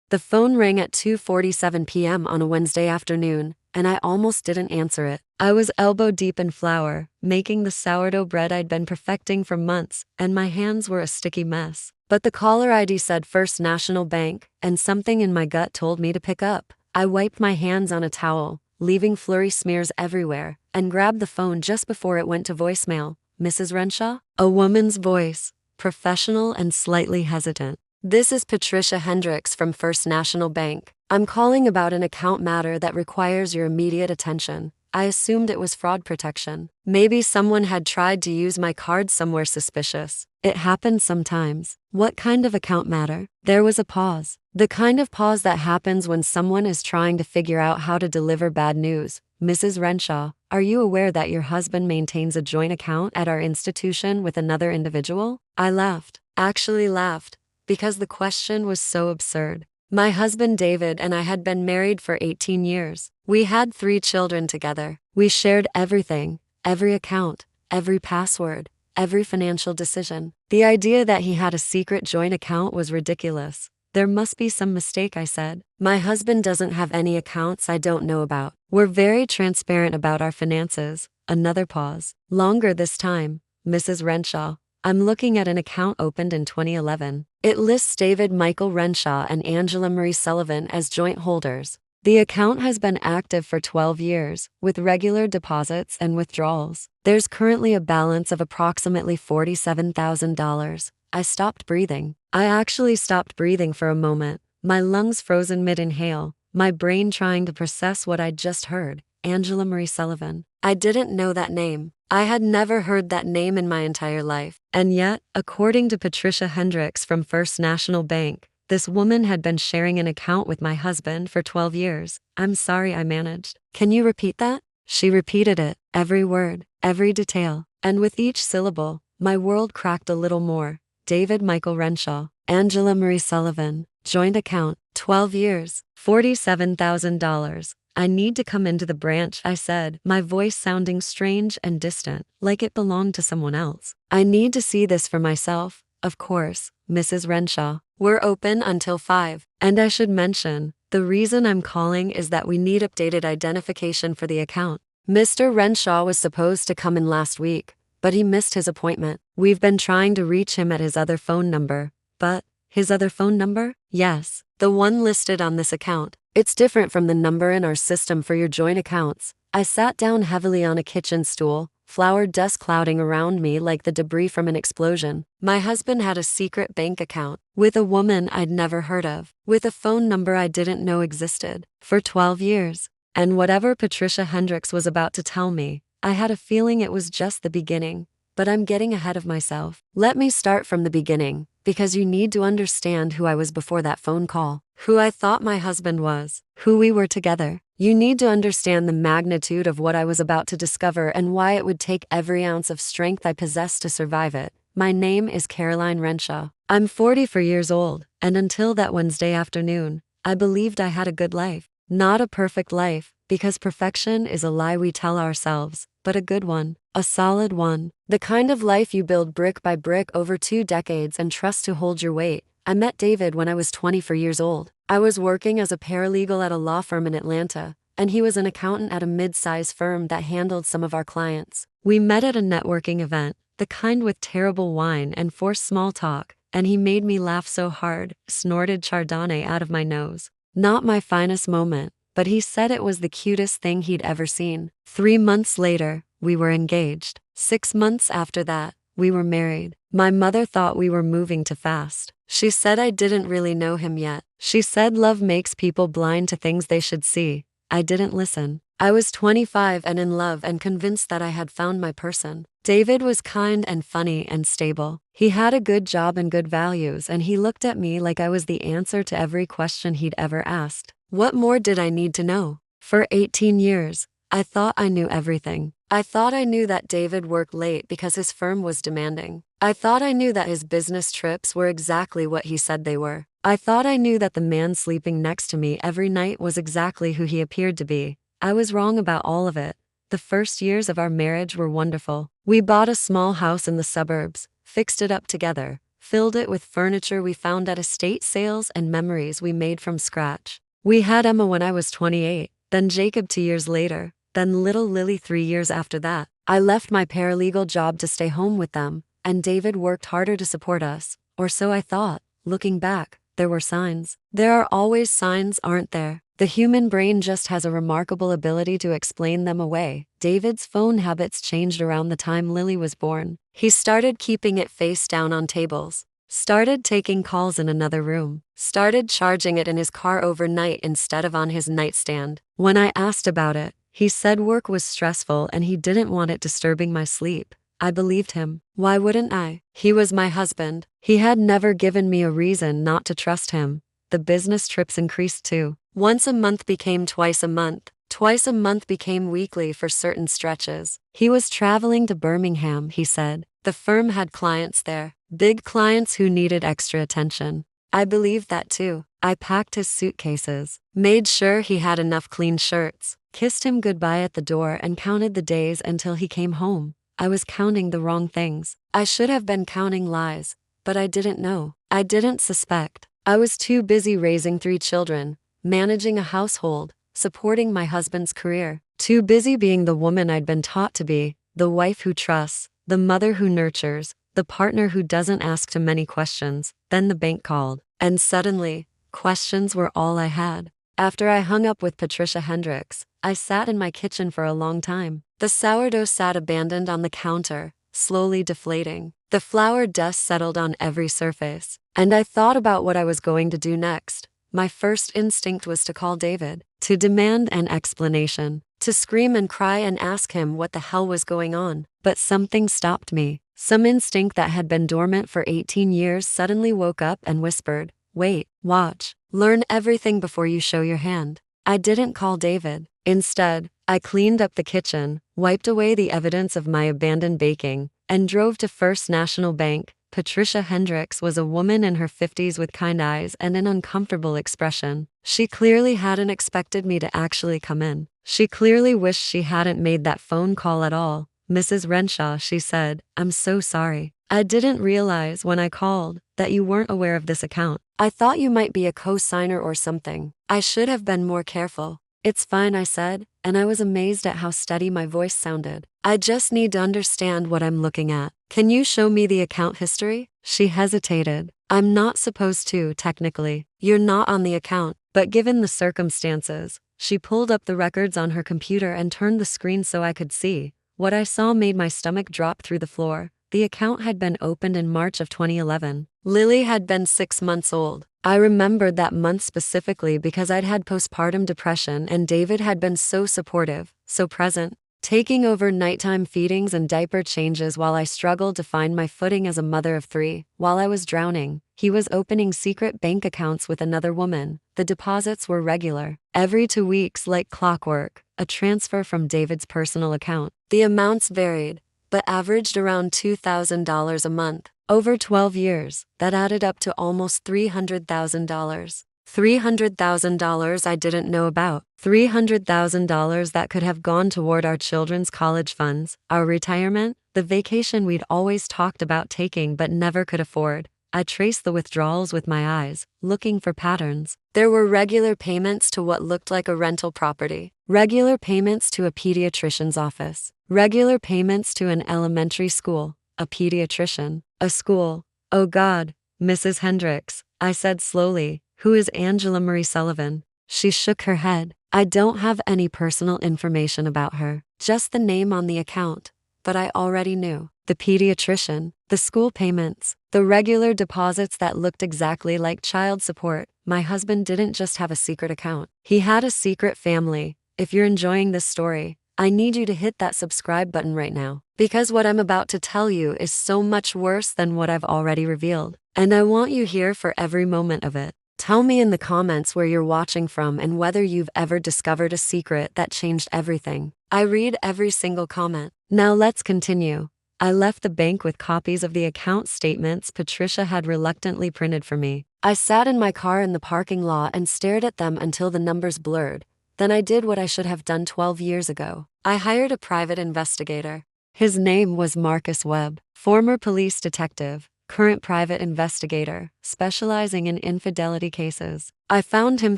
The phone rang at 2:47 p.m. on a Wednesday afternoon, and I almost didn't answer it. I was elbow deep in flour, making the sourdough bread I'd been perfecting for months, and my hands were a sticky mess. But the caller ID said First National Bank, and something in my gut told me to pick up. I wiped my hands on a towel, leaving flurry smears everywhere, and grabbed the phone just before it went to voicemail. Mrs. Renshaw? A woman's voice, professional and slightly hesitant. This is Patricia Hendricks from First National Bank. I'm calling about an account matter that requires your immediate attention. I assumed it was fraud protection. Maybe someone had tried to use my card somewhere suspicious. It happens sometimes. What kind of account matter? There was a pause. The kind of pause that happens when someone is trying to figure out how to deliver bad news. Mrs. Renshaw, are you aware that your husband maintains a joint account at our institution with another individual? I laughed. Actually laughed, because the question was so absurd. My husband David and I had been married for 18 years. We had 3 children together. We shared everything, every account, every password, every financial decision. The idea that he had a secret joint account was ridiculous. There must be some mistake, I said. My husband doesn't have any accounts I don't know about. We're very transparent about our finances. Another pause. Longer this time. Mrs. Renshaw, I'm looking at an account opened in 2011. It lists David Michael Renshaw and Angela Marie Sullivan as joint holders. The account has been active for 12 years, with regular deposits and withdrawals. There's currently a balance of approximately $47,000. I stopped breathing. I actually stopped breathing for a moment, my lungs frozen mid-inhale, my brain trying to process what I'd just heard. Angela Marie Sullivan. I didn't know that name. I had never heard that name in my entire life. And yet, according to Patricia Hendricks from First National Bank, this woman had been sharing an account with my husband for 12 years. I'm sorry, I managed. Can you repeat that? She repeated it, every word, every detail. And with each syllable, my world cracked a little more. David Michael Renshaw, Angela Marie Sullivan, joint account, 12 years, $47,000. I need to come into the branch, I said, my voice sounding strange and distant, like it belonged to someone else. I need to see this for myself. Of course, Mrs. Renshaw. We're open until 5. And I should mention, the reason I'm calling is that we need updated identification for the account. Mr. Renshaw was supposed to come in last week, but he missed his appointment. We've been trying to reach him at his other phone number. But, his other phone number? Yes, the one listed on this account. It's different from the number in our system for your joint accounts. I sat down heavily on a kitchen stool, flour dust clouding around me like the debris from an explosion. My husband had a secret bank account with a woman I'd never heard of, with a phone number I didn't know existed, for 12 years. And whatever Patricia Hendricks was about to tell me, I had a feeling it was just the beginning. But I'm getting ahead of myself. Let me start from the beginning, because you need to understand who I was before that phone call, who I thought my husband was, who we were together. You need to understand the magnitude of what I was about to discover and why it would take every ounce of strength I possess to survive it. My name is Caroline Renshaw. I'm 44 years old, and until that Wednesday afternoon, I believed I had a good life. Not a perfect life, because perfection is a lie we tell ourselves, but a good one, a solid one. The kind of life you build brick by brick over 2 decades and trust to hold your weight. I met David when I was 24 years old. I was working as a paralegal at a law firm in Atlanta, and he was an accountant at a mid-size firm that handled some of our clients. We met at a networking event, the kind with terrible wine and forced small talk, and he made me laugh so hard, snorted Chardonnay out of my nose. Not my finest moment, but he said it was the cutest thing he'd ever seen. 3 months later, we were engaged. 6 months after that, we were married. My mother thought we were moving too fast. She said I didn't really know him yet. She said love makes people blind to things they should see. I didn't listen. I was 25 and in love and convinced that I had found my person. David was kind and funny and stable. He had a good job and good values, and he looked at me like I was the answer to every question he'd ever asked. What more did I need to know? For 18 years, I thought I knew everything. I thought I knew that David worked late because his firm was demanding. I thought I knew that his business trips were exactly what he said they were. I thought I knew that the man sleeping next to me every night was exactly who he appeared to be. I was wrong about all of it. The first years of our marriage were wonderful. We bought a small house in the suburbs, fixed it up together, filled it with furniture we found at estate sales and memories we made from scratch. We had Emma when I was 28, then Jacob 2 years later, then little Lily 3 years after that. I left my paralegal job to stay home with them, and David worked harder to support us, or so I thought. Looking back, there were signs. There are always signs, aren't there? The human brain just has a remarkable ability to explain them away. David's phone habits changed around the time Lily was born. He started keeping it face down on tables, started taking calls in another room, started charging it in his car overnight instead of on his nightstand. When I asked about it, he said work was stressful and he didn't want it disturbing my sleep. I believed him. Why wouldn't I? He was my husband. He had never given me a reason not to trust him. The business trips increased too. Once a month became twice a month. Twice a month became weekly for certain stretches. He was traveling to Birmingham, he said. The firm had clients there. Big clients who needed extra attention. I believed that too. I packed his suitcases, made sure he had enough clean shirts, kissed him goodbye at the door and counted the days until he came home. I was counting the wrong things. I should have been counting lies, but I didn't know. I didn't suspect. I was too busy raising 3 children, managing a household, supporting my husband's career. Too busy being the woman I'd been taught to be, the wife who trusts, the mother who nurtures, the partner who doesn't ask too many questions. Then the bank called, and suddenly, questions were all I had. After I hung up with Patricia Hendricks, I sat in my kitchen for a long time. The sourdough sat abandoned on the counter, slowly deflating. The flour dust settled on every surface, and I thought about what I was going to do next. My first instinct was to call David, to demand an explanation, to scream and cry and ask him what the hell was going on. But something stopped me. Some instinct that had been dormant for 18 years suddenly woke up and whispered, wait, watch, learn everything before you show your hand. I didn't call David. Instead, I cleaned up the kitchen, wiped away the evidence of my abandoned baking, and drove to First National Bank. Patricia Hendricks was a woman in her 50s with kind eyes and an uncomfortable expression. She clearly hadn't expected me to actually come in. She clearly wished she hadn't made that phone call at all. Mrs. Renshaw, she said, I'm so sorry. I didn't realize when I called that you weren't aware of this account. I thought you might be a co-signer or something. I should have been more careful. It's fine, I said, and I was amazed at how steady my voice sounded. I just need to understand what I'm looking at. Can you show me the account history? She hesitated. I'm not supposed to, technically. You're not on the account, but given the circumstances. She pulled up the records on her computer and turned the screen so I could see. What I saw made my stomach drop through the floor. The account had been opened in March of 2011. Lily had been 6 months old. I remembered that month specifically because I'd had postpartum depression and David had been so supportive, so present, taking over nighttime feedings and diaper changes while I struggled to find my footing as a mother of 3. While I was drowning, he was opening secret bank accounts with another woman. The deposits were regular. Every 2 weeks, like clockwork, a transfer from David's personal account. The amounts varied, but averaged around $2,000 a month. Over 12 years, that added up to almost $300,000. $300,000 I didn't know about. $300,000 that could have gone toward our children's college funds, our retirement, the vacation we'd always talked about taking but never could afford. I traced the withdrawals with my eyes, looking for patterns. There were regular payments to what looked like a rental property, regular payments to a pediatrician's office, regular payments to an elementary school, a pediatrician, a school. Oh God, Mrs. Hendricks, I said slowly, who is Angela Marie Sullivan? She shook her head. I don't have any personal information about her, just the name on the account. But I already knew. The pediatrician, the school payments, the regular deposits that looked exactly like child support. My husband didn't just have a secret account. He had a secret family. If you're enjoying this story, I need you to hit that subscribe button right now, because what I'm about to tell you is so much worse than what I've already revealed, and I want you here for every moment of it. Tell me in the comments where you're watching from and whether you've ever discovered a secret that changed everything. I read every single comment. Now let's continue. I left the bank with copies of the account statements Patricia had reluctantly printed for me. I sat in my car in the parking lot and stared at them until the numbers blurred. Then I did what I should have done 12 years ago. I hired a private investigator. His name was Marcus Webb, former police detective, current private investigator, specializing in infidelity cases. I found him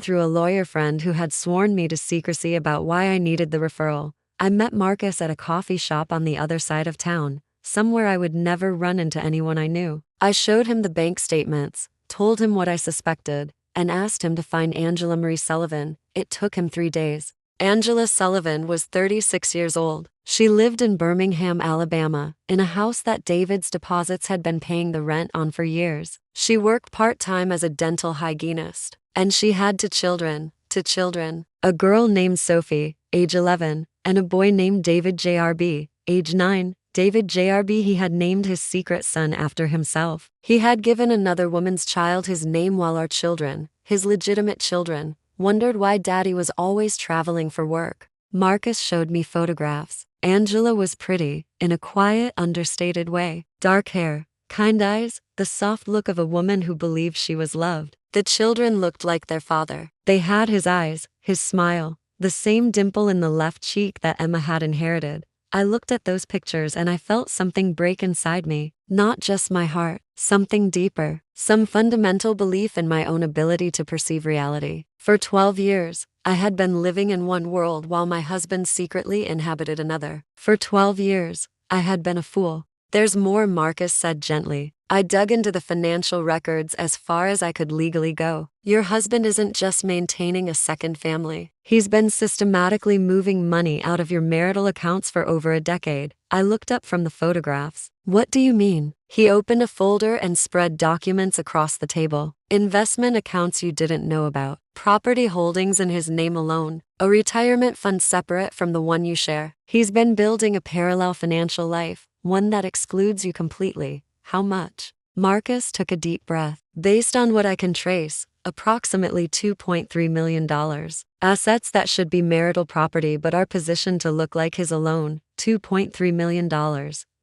through a lawyer friend who had sworn me to secrecy about why I needed the referral. I met Marcus at a coffee shop on the other side of town, somewhere I would never run into anyone I knew. I showed him the bank statements, told him what I suspected, and asked him to find Angela Marie Sullivan. It took him 3 days. Angela Sullivan was 36 years old. She lived in Birmingham, Alabama, in a house that David's deposits had been paying the rent on for years. She worked part-time as a dental hygienist, and she had two children, a girl named Sophie, age 11, and a boy named David JRB, age 9. David JRB, he had named his secret son after himself. He had given another woman's child his name, while our children, his legitimate children, wondered why Daddy was always traveling for work. Marcus showed me photographs. Angela was pretty, in a quiet, understated way. Dark hair, kind eyes, the soft look of a woman who believed she was loved. The children looked like their father. They had his eyes, his smile, the same dimple in the left cheek that Emma had inherited. I looked at those pictures and I felt something break inside me. Not just my heart, something deeper, some fundamental belief in my own ability to perceive reality. For 12 years, I had been living in one world while my husband secretly inhabited another. For 12 years, I had been a fool. There's more, Marcus said gently. I dug into the financial records as far as I could legally go. Your husband isn't just maintaining a second family. He's been systematically moving money out of your marital accounts for over a decade. I looked up from the photographs. What do you mean? He opened a folder and spread documents across the table. Investment accounts you didn't know about. Property holdings in his name alone. A retirement fund separate from the one you share. He's been building a parallel financial life, one that excludes you completely. How much? Marcus took a deep breath. Based on what I can trace, approximately $2.3 million. Assets that should be marital property but are positioned to look like his alone. $2.3 million.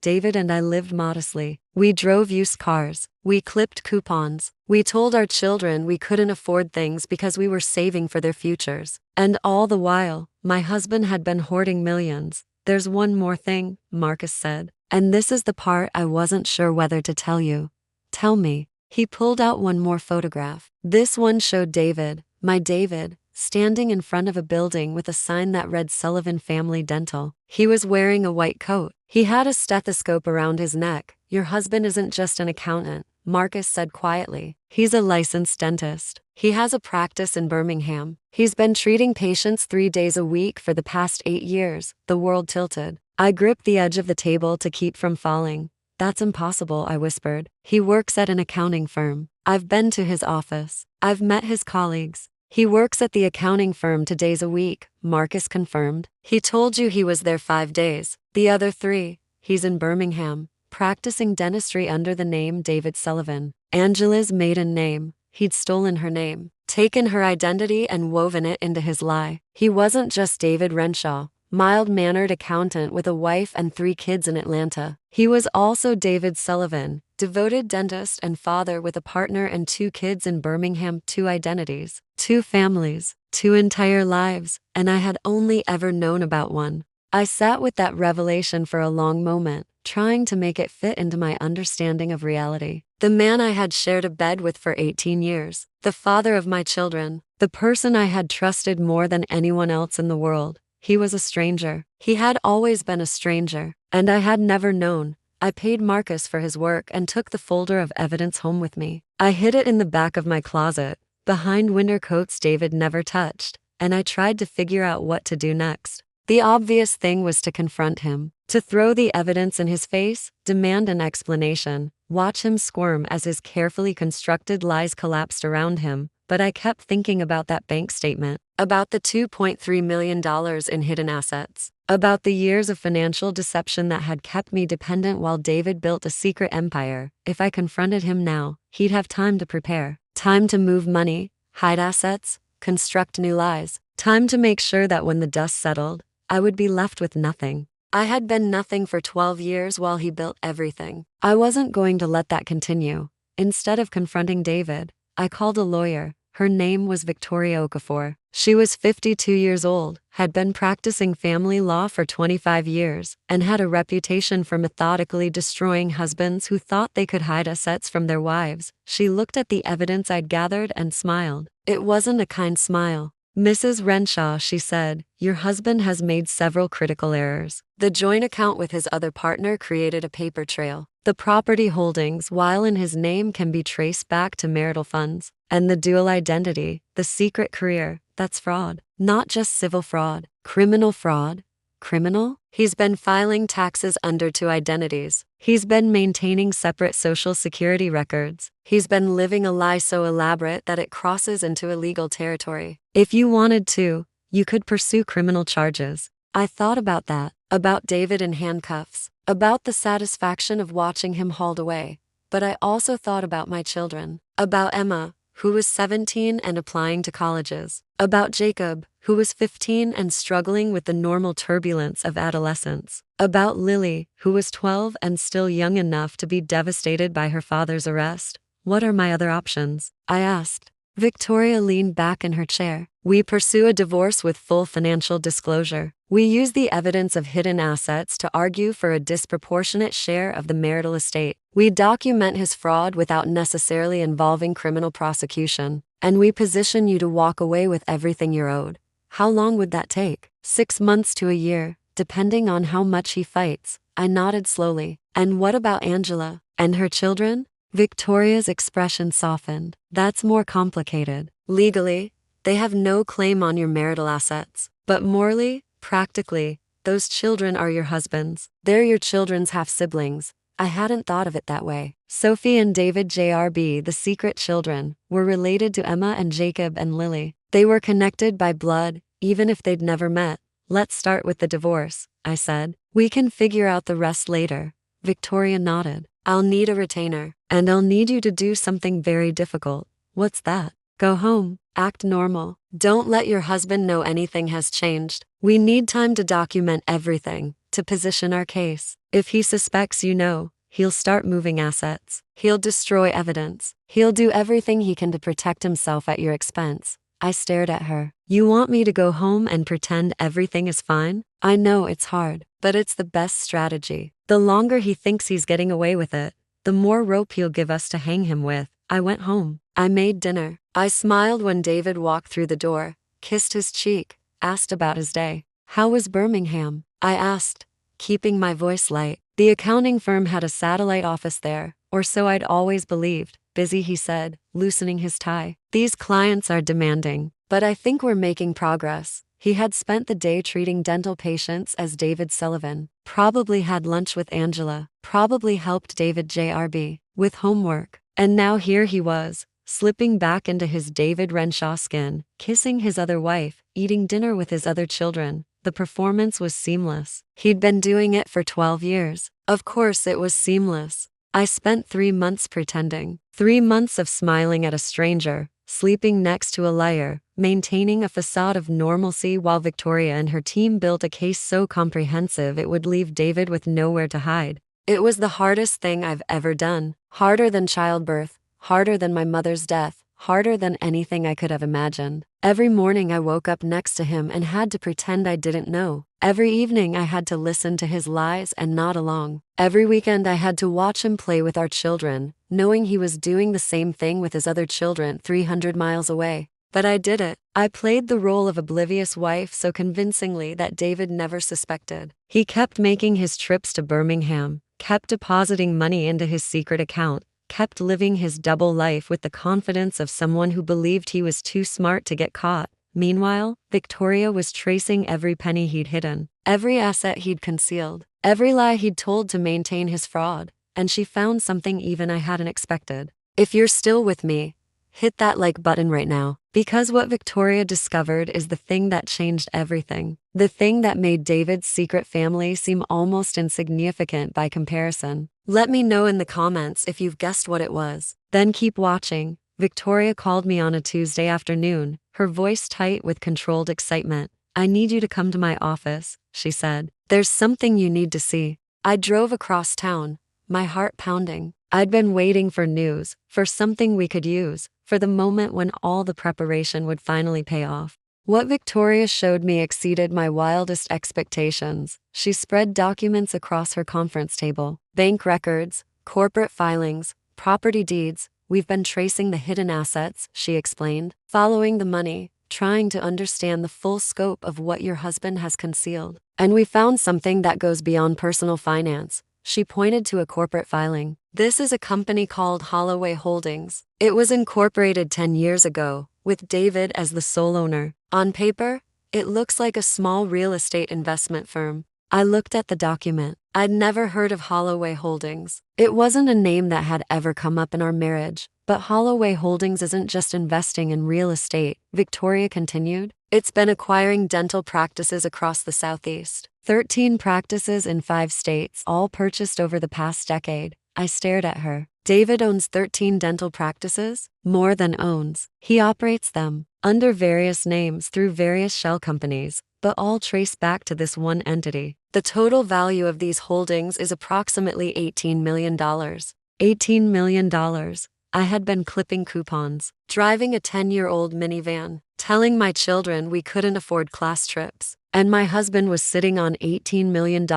David and I lived modestly. We drove used cars. We clipped coupons. We told our children we couldn't afford things because we were saving for their futures. And all the while, my husband had been hoarding millions. There's one more thing, Marcus said. And this is the part I wasn't sure whether to tell you. Tell me. He pulled out one more photograph. This one showed David, my David, standing in front of a building with a sign that read Sullivan Family Dental. He was wearing a white coat. He had a stethoscope around his neck. Your husband isn't just an accountant, Marcus said quietly. He's a licensed dentist. He has a practice in Birmingham. He's been treating patients 3 days a week for the past 8 years. The world tilted. I gripped the edge of the table to keep from falling. That's impossible, I whispered. He works at an accounting firm. I've been to his office. I've met his colleagues. He works at the accounting firm 2 days a week, Marcus confirmed. He told you he was there 5 days. The other 3, he's in Birmingham, practicing dentistry under the name David Sullivan. Angela's maiden name. He'd stolen her name, taken her identity and woven it into his lie. He wasn't just David Renshaw, mild-mannered accountant with a wife and 3 kids in Atlanta. He was also David Sullivan, devoted dentist and father with a partner and 2 kids in Birmingham. 2 identities, 2 families, 2 entire lives, and I had only ever known about one. I sat with that revelation for a long moment, trying to make it fit into my understanding of reality. The man I had shared a bed with for 18 years, the father of my children, the person I had trusted more than anyone else in the world. He was a stranger. He had always been a stranger, and I had never known. I paid Marcus for his work and took the folder of evidence home with me. I hid it in the back of my closet, behind winter coats David never touched, and I tried to figure out what to do next. The obvious thing was to confront him, to throw the evidence in his face, demand an explanation, watch him squirm as his carefully constructed lies collapsed around him. But I kept thinking about that bank statement, about the $2.3 million in hidden assets, about the years of financial deception that had kept me dependent while David built a secret empire. If I confronted him now, he'd have time to prepare, time to move money, hide assets, construct new lies, time to make sure that when the dust settled, I would be left with nothing. I had been nothing for 12 years while he built everything. I wasn't going to let that continue. Instead of confronting David, I called a lawyer, Her name was Victoria Okafor. She was 52 years old, had been practicing family law for 25 years, and had a reputation for methodically destroying husbands who thought they could hide assets from their wives. She looked at the evidence I'd gathered and smiled. It wasn't a kind smile. "Mrs. Renshaw," she said, "your husband has made several critical errors. The joint account with his other partner created a paper trail. The property holdings, while in his name, can be traced back to marital funds. And the dual identity, the secret career, that's fraud. Not just civil fraud, criminal fraud." Criminal? He's been filing taxes under two identities. He's been maintaining separate social security records. He's been living a lie so elaborate that it crosses into illegal territory. If you wanted to, you could pursue criminal charges. I thought about that, about David in handcuffs, about the satisfaction of watching him hauled away. But I also thought about my children, about Emma, who was 17 and applying to colleges, about Jacob, who was 15 and struggling with the normal turbulence of adolescence, about Lily, who was 12 and still young enough to be devastated by her father's arrest. What are my other options? I asked. Victoria leaned back in her chair. We pursue a divorce with full financial disclosure. We use the evidence of hidden assets to argue for a disproportionate share of the marital estate. We document his fraud without necessarily involving criminal prosecution. And we position you to walk away with everything you're owed. How long would that take? 6 months to a year, depending on how much he fights. I nodded slowly. And what about Angela? And her children? Victoria's expression softened. That's more complicated. Legally, they have no claim on your marital assets. But morally, practically, those children are your husband's. They're your children's half-siblings. I hadn't thought of it that way. Sophie and David JRB, the secret children, were related to Emma and Jacob and Lily. They were connected by blood, even if they'd never met. Let's start with the divorce, I said. We can figure out the rest later. Victoria nodded. I'll need a retainer. And I'll need you to do something very difficult. What's that? Go home. Act normal. Don't let your husband know anything has changed. We need time to document everything, to position our case. If he suspects you know, he'll start moving assets. He'll destroy evidence. He'll do everything he can to protect himself at your expense. I stared at her. You want me to go home and pretend everything is fine? I know it's hard, but it's the best strategy. The longer he thinks he's getting away with it, the more rope he'll give us to hang him with. I went home. I made dinner. I smiled when David walked through the door, kissed his cheek, asked about his day. How was Birmingham? I asked, keeping my voice light. The accounting firm had a satellite office there, or so I'd always believed. Busy, he said, loosening his tie. These clients are demanding, but I think we're making progress. He had spent the day treating dental patients as David Sullivan, probably had lunch with Angela, probably helped David JRB with homework. And now here he was, slipping back into his David Renshaw skin, kissing his other wife, eating dinner with his other children. The performance was seamless. He'd been doing it for 12 years. Of course it was seamless. I spent 3 months pretending. 3 months of smiling at a stranger, sleeping next to a liar, maintaining a facade of normalcy while Victoria and her team built a case so comprehensive it would leave David with nowhere to hide. It was the hardest thing I've ever done. Harder than childbirth, harder than my mother's death, harder than anything I could have imagined. Every morning I woke up next to him and had to pretend I didn't know. Every evening I had to listen to his lies and nod along. Every weekend I had to watch him play with our children, knowing he was doing the same thing with his other children 300 miles away. But I did it. I played the role of oblivious wife so convincingly that David never suspected. He kept making his trips to Birmingham, kept depositing money into his secret account, kept living his double life with the confidence of someone who believed he was too smart to get caught. Meanwhile, Victoria was tracing every penny he'd hidden, every asset he'd concealed, every lie he'd told to maintain his fraud, and she found something even I hadn't expected. If you're still with me, hit that like button right now, because what Victoria discovered is the thing that changed everything. The thing that made David's secret family seem almost insignificant by comparison. Let me know in the comments if you've guessed what it was. Then keep watching. Victoria called me on a Tuesday afternoon, her voice tight with controlled excitement. I need you to come to my office, she said. There's something you need to see. I drove across town, my heart pounding. I'd been waiting for news, for something we could use, for the moment when all the preparation would finally pay off. What Victoria showed me exceeded my wildest expectations. She spread documents across her conference table: bank records, corporate filings, property deeds. We've been tracing the hidden assets, she explained, following the money, trying to understand the full scope of what your husband has concealed. And we found something that goes beyond personal finance. She pointed to a corporate filing. This is a company called Holloway Holdings. It was incorporated 10 years ago, with David as the sole owner. On paper, it looks like a small real estate investment firm. I looked at the document. I'd never heard of Holloway Holdings. It wasn't a name that had ever come up in our marriage. But Holloway Holdings isn't just investing in real estate, Victoria continued. It's been acquiring dental practices across the Southeast. 13 practices in 5 states, all purchased over the past decade. I stared at her. David owns 13 dental practices? More than owns. He operates them, under various names through various shell companies, but all trace back to this one entity. The total value of these holdings is approximately $18 million. $18 million. I had been clipping coupons, driving a 10-year-old minivan, telling my children we couldn't afford class trips, and my husband was sitting on $18 million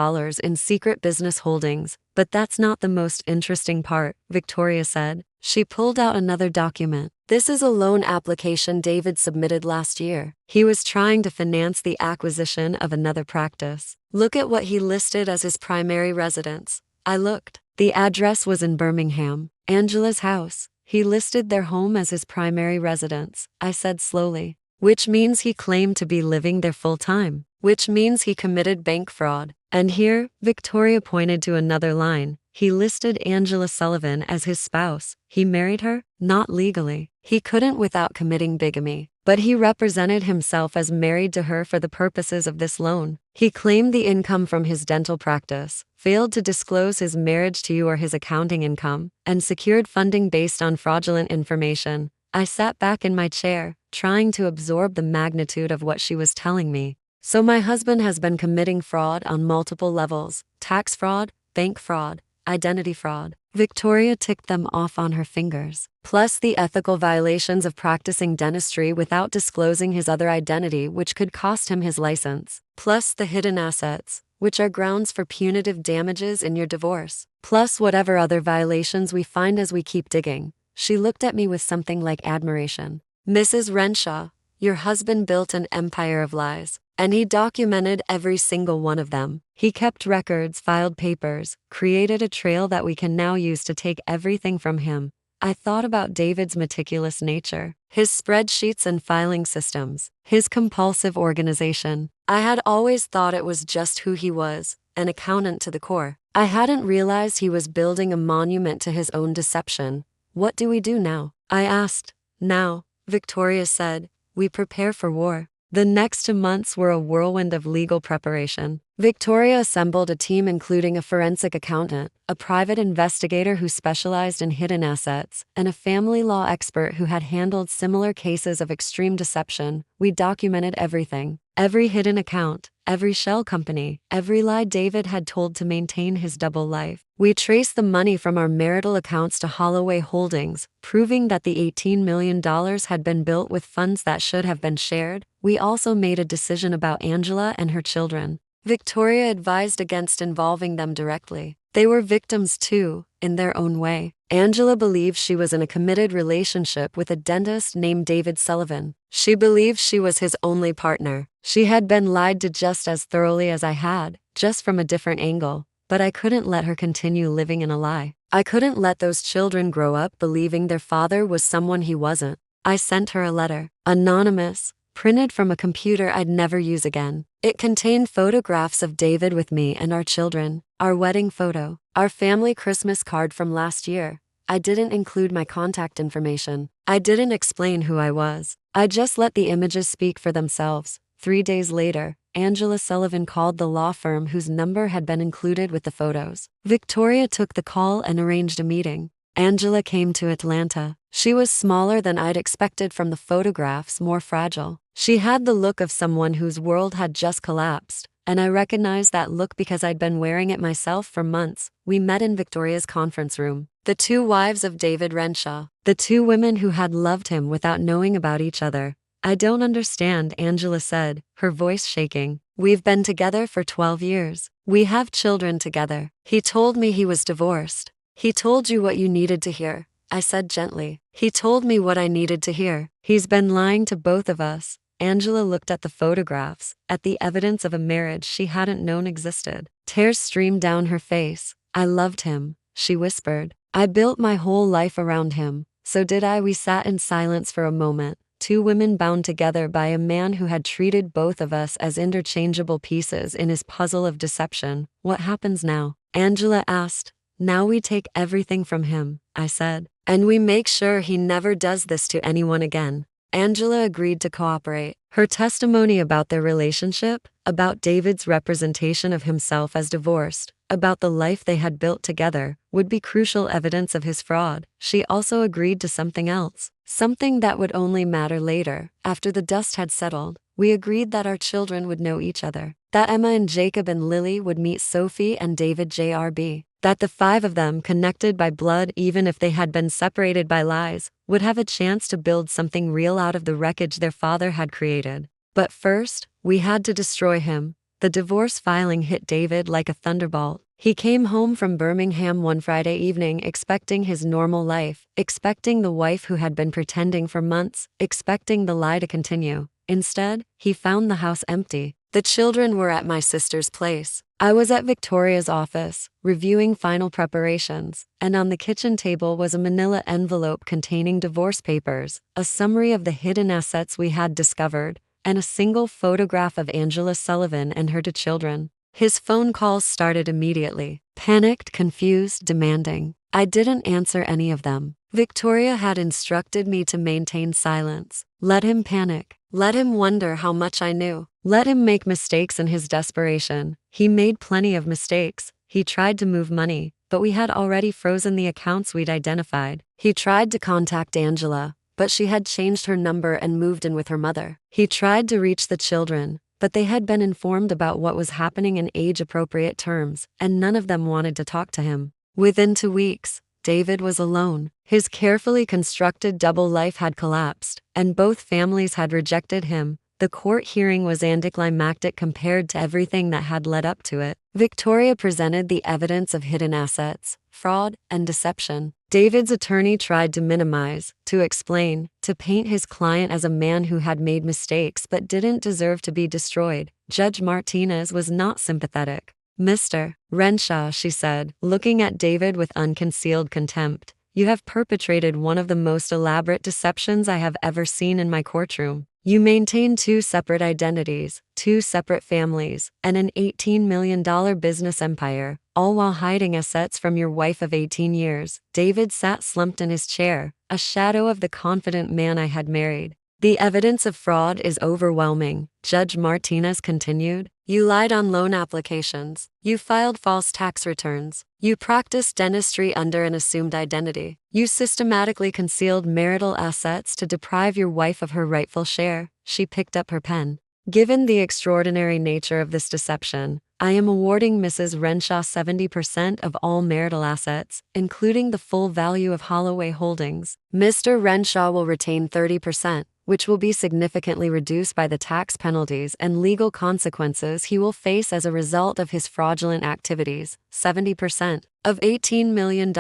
in secret business holdings. But that's not the most interesting part, Victoria said. She pulled out another document. This is a loan application David submitted last year. He was trying to finance the acquisition of another practice. Look at what he listed as his primary residence. I looked. The address was in Birmingham, Angela's house. He listed their home as his primary residence, I said slowly. Which means he claimed to be living there full time. Which means he committed bank fraud. And here, Victoria pointed to another line. He listed Angela Sullivan as his spouse. He married her, not legally. He couldn't without committing bigamy. But he represented himself as married to her for the purposes of this loan. He claimed the income from his dental practice, failed to disclose his marriage to you or his accounting income, and secured funding based on fraudulent information. I sat back in my chair, trying to absorb the magnitude of what she was telling me. So my husband has been committing fraud on multiple levels: tax fraud, bank fraud, identity fraud. Victoria ticked them off on her fingers. Plus the ethical violations of practicing dentistry without disclosing his other identity, which could cost him his license. Plus the hidden assets, which are grounds for punitive damages in your divorce. Plus whatever other violations we find as we keep digging. She looked at me with something like admiration. Mrs. Renshaw, your husband built an empire of lies. And he documented every single one of them. He kept records, filed papers, created a trail that we can now use to take everything from him. I thought about David's meticulous nature, his spreadsheets and filing systems, his compulsive organization. I had always thought it was just who he was, an accountant to the core. I hadn't realized he was building a monument to his own deception. What do we do now? I asked. Now, Victoria said, we prepare for war. The next 2 months were a whirlwind of legal preparation. Victoria assembled a team including a forensic accountant, a private investigator who specialized in hidden assets, and a family law expert who had handled similar cases of extreme deception. We documented everything. Every hidden account, every shell company, every lie David had told to maintain his double life. We traced the money from our marital accounts to Holloway Holdings, proving that the $18 million had been built with funds that should have been shared. We also made a decision about Angela and her children. Victoria advised against involving them directly. They were victims too, in their own way. Angela believed she was in a committed relationship with a dentist named David Sullivan. She believed she was his only partner. She had been lied to just as thoroughly as I had, just from a different angle. But I couldn't let her continue living in a lie. I couldn't let those children grow up believing their father was someone he wasn't. I sent her a letter, anonymous, printed from a computer I'd never use again. It contained photographs of David with me and our children, our wedding photo, our family Christmas card from last year. I didn't include my contact information. I didn't explain who I was. I just let the images speak for themselves. 3 days later, Angela Sullivan called the law firm whose number had been included with the photos. Victoria took the call and arranged a meeting. Angela came to Atlanta. She was smaller than I'd expected from the photographs, more fragile. She had the look of someone whose world had just collapsed, and I recognized that look because I'd been wearing it myself for months. We met in Victoria's conference room. The two wives of David Renshaw. The two women who had loved him without knowing about each other. I don't understand, Angela said, her voice shaking. We've been together for 12 years. We have children together. He told me he was divorced. He told you what you needed to hear, I said gently. He told me what I needed to hear. He's been lying to both of us. Angela looked at the photographs, at the evidence of a marriage she hadn't known existed. Tears streamed down her face. I loved him, she whispered. I built my whole life around him. So did I. We sat in silence for a moment, two women bound together by a man who had treated both of us as interchangeable pieces in his puzzle of deception. What happens now? Angela asked. Now we take everything from him, I said. And we make sure he never does this to anyone again. Angela agreed to cooperate. Her testimony about their relationship, about David's representation of himself as divorced, about the life they had built together, would be crucial evidence of his fraud. She also agreed to something else, something that would only matter later, after the dust had settled. We agreed that our children would know each other, that Emma and Jacob and Lily would meet Sophie and David Jr.B., that the five of them, connected by blood even if they had been separated by lies, would have a chance to build something real out of the wreckage their father had created. But first, we had to destroy him. The divorce filing hit David like a thunderbolt. He came home from Birmingham one Friday evening expecting his normal life, expecting the wife who had been pretending for months, expecting the lie to continue. Instead, he found the house empty. The children were at my sister's place. I was at Victoria's office, reviewing final preparations, and on the kitchen table was a manila envelope containing divorce papers, a summary of the hidden assets we had discovered, and a single photograph of Angela Sullivan and her two children. His phone calls started immediately, panicked, confused, demanding. I didn't answer any of them. Victoria had instructed me to maintain silence. Let him panic. Let him wonder how much I knew. Let him make mistakes in his desperation. He made plenty of mistakes. He tried to move money, but we had already frozen the accounts we'd identified. He tried to contact Angela, but she had changed her number and moved in with her mother. He tried to reach the children, but they had been informed about what was happening in age-appropriate terms, and none of them wanted to talk to him. Within 2 weeks, David was alone. His carefully constructed double life had collapsed, and both families had rejected him. The court hearing was anticlimactic compared to everything that had led up to it. Victoria presented the evidence of hidden assets, fraud, and deception. David's attorney tried to minimize, to explain, to paint his client as a man who had made mistakes but didn't deserve to be destroyed. Judge Martinez was not sympathetic. Mr. Renshaw, she said, looking at David with unconcealed contempt, you have perpetrated one of the most elaborate deceptions I have ever seen in my courtroom. You maintain 2 separate identities, 2 separate families, and an $18 million business empire, all while hiding assets from your wife of 18 years. David sat slumped in his chair, a shadow of the confident man I had married. The evidence of fraud is overwhelming, Judge Martinez continued. You lied on loan applications. You filed false tax returns. You practiced dentistry under an assumed identity. You systematically concealed marital assets to deprive your wife of her rightful share. She picked up her pen. Given the extraordinary nature of this deception, I am awarding Mrs. Renshaw 70% of all marital assets, including the full value of Holloway Holdings. Mr. Renshaw will retain 30%. Which will be significantly reduced by the tax penalties and legal consequences he will face as a result of his fraudulent activities. 70% of $18 million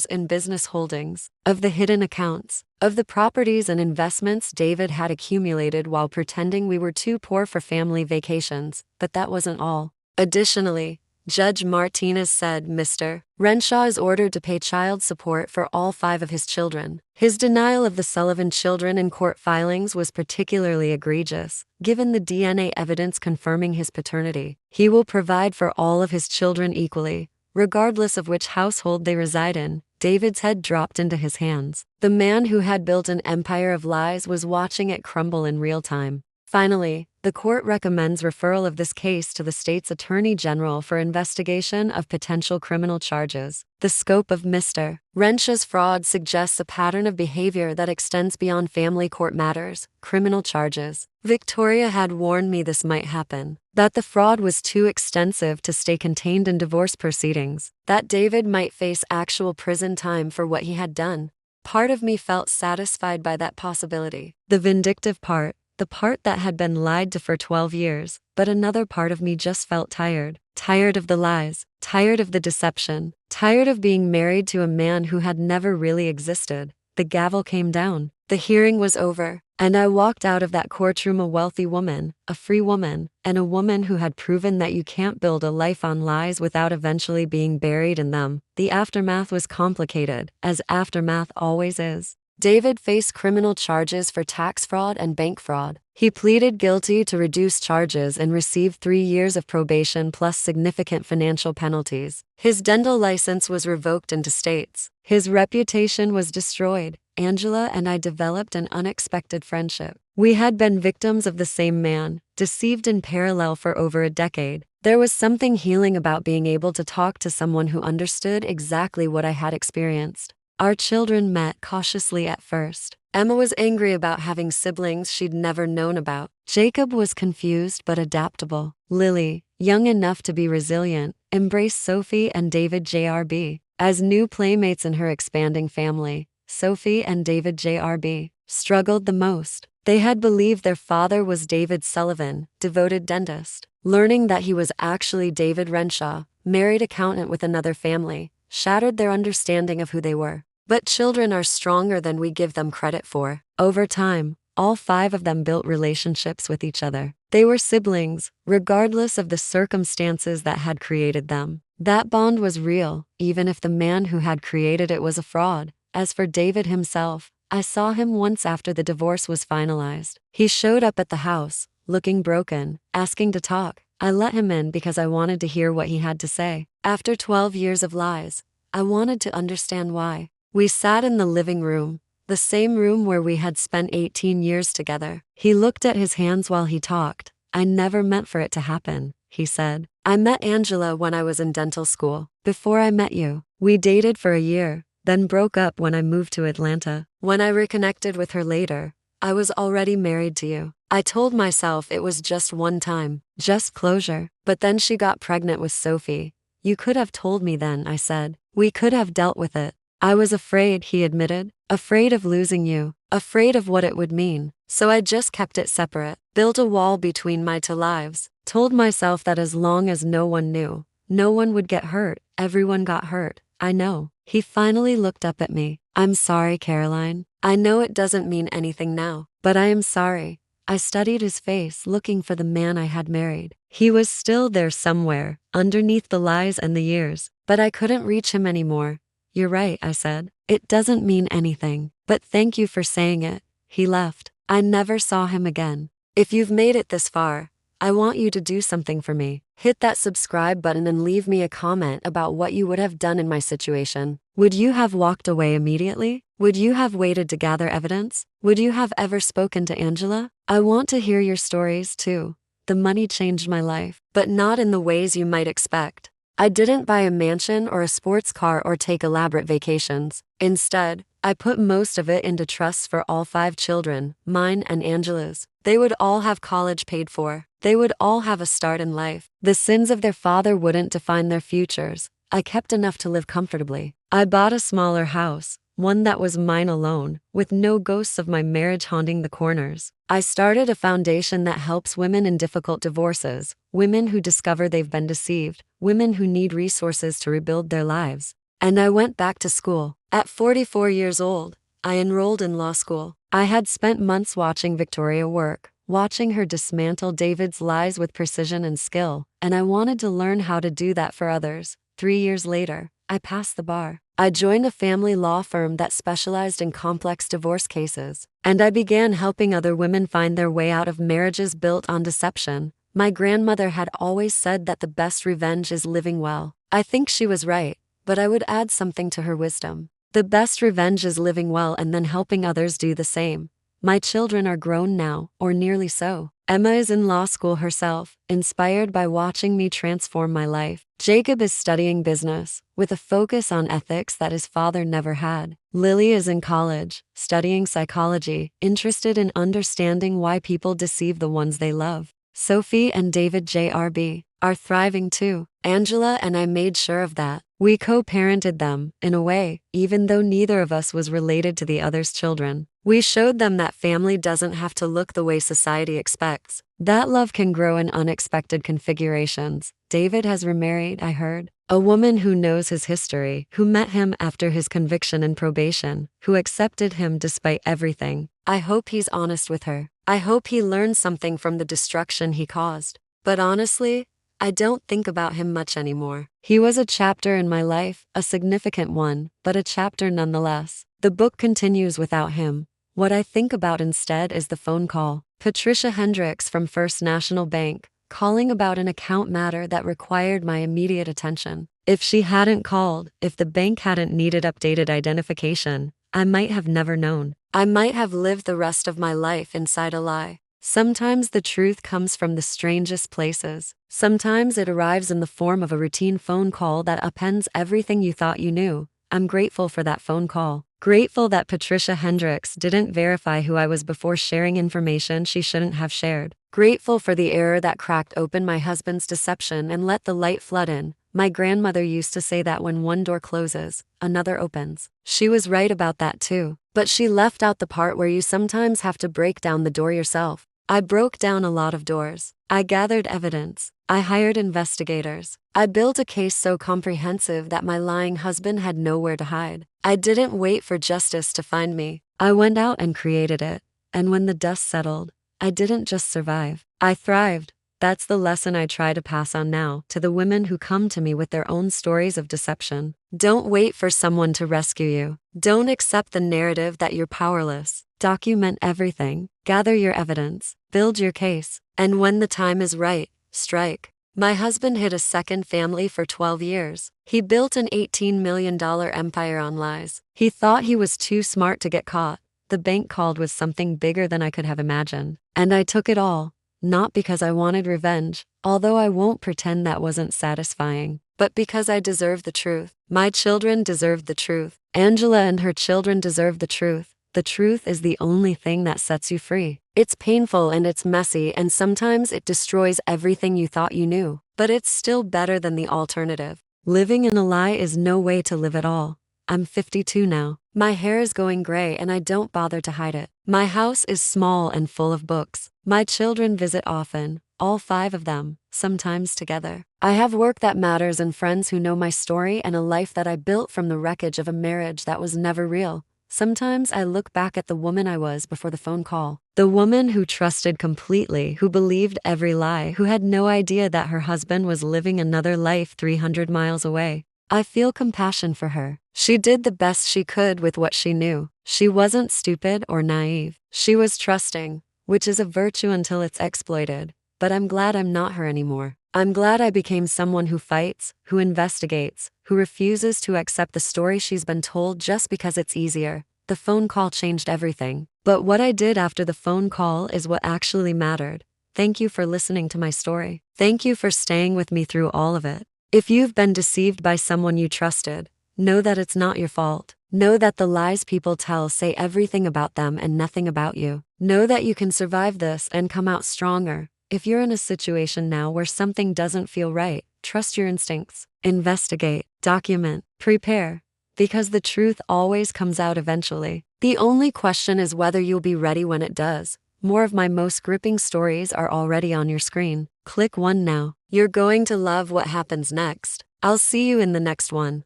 in business holdings, of the hidden accounts, of the properties and investments David had accumulated while pretending we were too poor for family vacations. But that wasn't all. Additionally, Judge Martinez said Mr. Renshaw is ordered to pay child support for all 5 of his children. His denial of the Sullivan children in court filings was particularly egregious, given the DNA evidence confirming his paternity. He will provide for all of his children equally, regardless of which household they reside in. David's head dropped into his hands. The man who had built an empire of lies was watching it crumble in real time. Finally, the court recommends referral of this case to the state's attorney general for investigation of potential criminal charges. The scope of Mr. Rensha's fraud suggests a pattern of behavior that extends beyond family court matters, criminal charges. Victoria had warned me this might happen, that the fraud was too extensive to stay contained in divorce proceedings, that David might face actual prison time for what he had done. Part of me felt satisfied by that possibility. The vindictive part, the part that had been lied to for 12 years, but another part of me just felt tired. Tired of the lies, tired of the deception, tired of being married to a man who had never really existed. The gavel came down. The hearing was over, and I walked out of that courtroom a wealthy woman, a free woman, and a woman who had proven that you can't build a life on lies without eventually being buried in them. The aftermath was complicated, as aftermath always is. David faced criminal charges for tax fraud and bank fraud. He pleaded guilty to reduced charges and received 3 years of probation plus significant financial penalties. His dental license was revoked into states. His reputation was destroyed. Angela and I developed an unexpected friendship. We had been victims of the same man, deceived in parallel for over a decade. There was something healing about being able to talk to someone who understood exactly what I had experienced. Our children met cautiously at first. Emma was angry about having siblings she'd never known about. Jacob was confused but adaptable. Lily, young enough to be resilient, embraced Sophie and David JRB as new playmates in her expanding family. Sophie and David JRB struggled the most. They had believed their father was David Sullivan, devoted dentist. Learning that he was actually David Renshaw, married accountant with another family, shattered their understanding of who they were. But children are stronger than we give them credit for. Over time, all 5 of them built relationships with each other. They were siblings, regardless of the circumstances that had created them. That bond was real, even if the man who had created it was a fraud. As for David himself, I saw him once after the divorce was finalized. He showed up at the house, looking broken, asking to talk. I let him in because I wanted to hear what he had to say. After 12 years of lies, I wanted to understand why. We sat in the living room, the same room where we had spent 18 years together. He looked at his hands while he talked. I never meant for it to happen, he said. I met Angela when I was in dental school. Before I met you, we dated for a year, then broke up when I moved to Atlanta. When I reconnected with her later, I was already married to you. I told myself it was just one time, just closure. But then she got pregnant with Sophie. You could have told me then, I said. We could have dealt with it. I was afraid, he admitted. Afraid of losing you. Afraid of what it would mean. So I just kept it separate. Built a wall between my 2 lives. Told myself that as long as no one knew, no one would get hurt. Everyone got hurt. I know. He finally looked up at me. I'm sorry, Caroline. I know it doesn't mean anything now, but I am sorry. I studied his face, looking for the man I had married. He was still there somewhere, underneath the lies and the years, but I couldn't reach him anymore. You're right, I said. It doesn't mean anything, but thank you for saying it. He left. I never saw him again. If you've made it this far, I want you to do something for me. Hit that subscribe button and leave me a comment about what you would have done in my situation. Would you have walked away immediately? Would you have waited to gather evidence? Would you have ever spoken to Angela? I want to hear your stories too. The money changed my life, but not in the ways you might expect. I didn't buy a mansion or a sports car or take elaborate vacations. Instead, I put most of it into trusts for all 5 children, mine and Angela's. They would all have college paid for. They would all have a start in life. The sins of their father wouldn't define their futures. I kept enough to live comfortably. I bought a smaller house, one that was mine alone, with no ghosts of my marriage haunting the corners. I started a foundation that helps women in difficult divorces, women who discover they've been deceived, women who need resources to rebuild their lives. And I went back to school. At 44 years old, I enrolled in law school. I had spent months watching Victoria work, watching her dismantle David's lies with precision and skill, and I wanted to learn how to do that for others. 3 years later, I passed the bar. I joined a family law firm that specialized in complex divorce cases, and I began helping other women find their way out of marriages built on deception. My grandmother had always said that the best revenge is living well. I think she was right, but I would add something to her wisdom. The best revenge is living well and then helping others do the same. My children are grown now, or nearly so, Emma is in law school herself, inspired by watching me transform my life. Jacob is studying business, with a focus on ethics that his father never had. Lily is in college, studying psychology, interested in understanding why people deceive the ones they love. Sophie and David JRB are thriving too. Angela and I made sure of that. We co-parented them, in a way, even though neither of us was related to the other's children. We showed them that family doesn't have to look the way society expects. That love can grow in unexpected configurations. David has remarried, I heard. A woman who knows his history, who met him after his conviction and probation, who accepted him despite everything. I hope he's honest with her. I hope he learned something from the destruction he caused. But honestly, I don't think about him much anymore. He was a chapter in my life, a significant one, but a chapter nonetheless. The book continues without him. What I think about instead is the phone call. Patricia Hendricks from First National Bank, calling about an account matter that required my immediate attention. If she hadn't called, if the bank hadn't needed updated identification, I might have never known. I might have lived the rest of my life inside a lie. Sometimes the truth comes from the strangest places. Sometimes it arrives in the form of a routine phone call that upends everything you thought you knew. I'm grateful for that phone call. Grateful that Patricia Hendricks didn't verify who I was before sharing information she shouldn't have shared. Grateful for the error that cracked open my husband's deception and let the light flood in. My grandmother used to say that when one door closes, another opens. She was right about that too. But she left out the part where you sometimes have to break down the door yourself. I broke down a lot of doors. I gathered evidence. I hired investigators. I built a case so comprehensive that my lying husband had nowhere to hide. I didn't wait for justice to find me. I went out and created it. And when the dust settled, I didn't just survive. I thrived. That's the lesson I try to pass on now to the women who come to me with their own stories of deception. Don't wait for someone to rescue you. Don't accept the narrative that you're powerless. Document everything. Gather your evidence. Build your case. And when the time is right, strike. My husband hid a second family for 12 years. He built an $18 million empire on lies. He thought he was too smart to get caught. The bank called with something bigger than I could have imagined. And I took it all. Not because I wanted revenge, although I won't pretend that wasn't satisfying, but because I deserve the truth. My children deserve the truth. Angela and her children deserve the truth. The truth is the only thing that sets you free. It's painful and it's messy and sometimes it destroys everything you thought you knew, but it's still better than the alternative. Living in a lie is no way to live at all. I'm 52 now. My hair is going gray and I don't bother to hide it. My house is small and full of books. My children visit often, all 5 of them, sometimes together. I have work that matters and friends who know my story and a life that I built from the wreckage of a marriage that was never real. Sometimes I look back at the woman I was before the phone call. The woman who trusted completely, who believed every lie, who had no idea that her husband was living another life 300 miles away. I feel compassion for her. She did the best she could with what she knew. She wasn't stupid or naive. She was trusting, which is a virtue until it's exploited. But I'm glad I'm not her anymore. I'm glad I became someone who fights, who investigates, who refuses to accept the story she's been told just because it's easier. The phone call changed everything. But what I did after the phone call is what actually mattered. Thank you for listening to my story. Thank you for staying with me through all of it. If you've been deceived by someone you trusted, know that it's not your fault. Know that the lies people tell say everything about them and nothing about you. Know that you can survive this and come out stronger. If you're in a situation now where something doesn't feel right, trust your instincts. Investigate, document, prepare. Because the truth always comes out eventually. The only question is whether you'll be ready when it does. More of my most gripping stories are already on your screen. Click 1 now. You're going to love what happens next. I'll see you in the next one.